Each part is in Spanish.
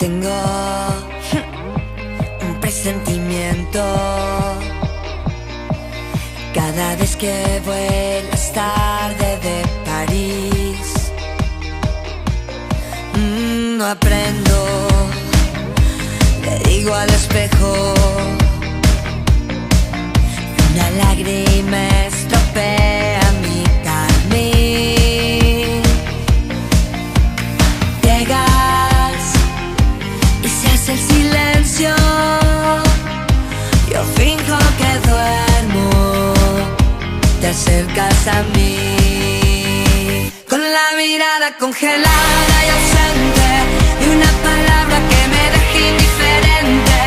Tengo un presentimiento cada vez que vuelas tarde de París. No aprendo, le digo al espejo, una lágrima estropea mi carmín. Llegas y se hace el silencio, yo finjo que duermo, te acercas a mí con la mirada congelada y ausente, y una palabra que me deje indiferente,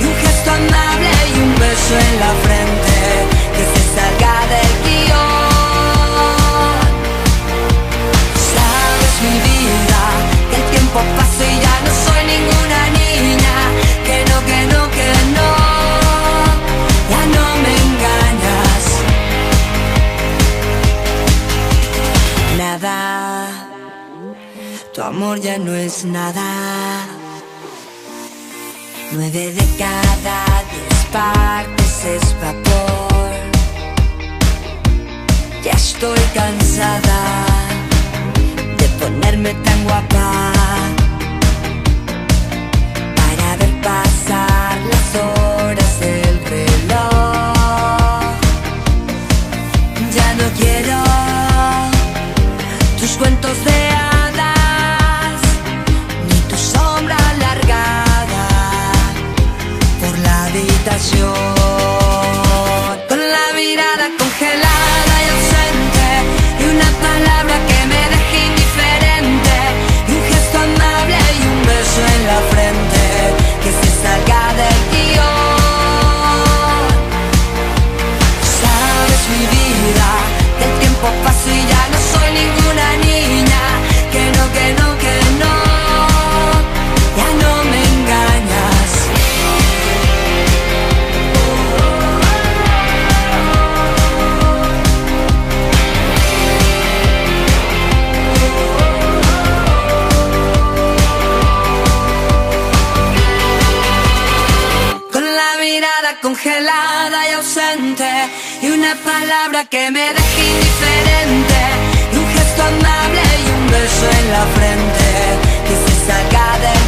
y un gesto amable y un beso en la frente que se salga del guión. Sabes, mi vida, que el tiempo pasa y ya no soy ninguna niña, que no, que no, que no, ya no me engañas. Nada, tu amor ya no es nada. 9 de cada 10 partes es vapor. Ya estoy cansada de ponerme tan guapa para ver pasar las horas del reloj. Ya no quiero tus cuentos de hadas, ni tu sombra alargada por la habitación. Con la mirada congelada y ausente, y una palabra que me deje indiferente, y un gesto amable y un beso en la frente que se salga del guión. Sabes, mi vida, que el tiempo pasa y ya no soy ninguna niña, que no, que no, que no, ya no me engañas. Con la mirada congelada y ausente, y una palabra que me deje indiferente, y un gesto amable y un beso en la frente que se salga del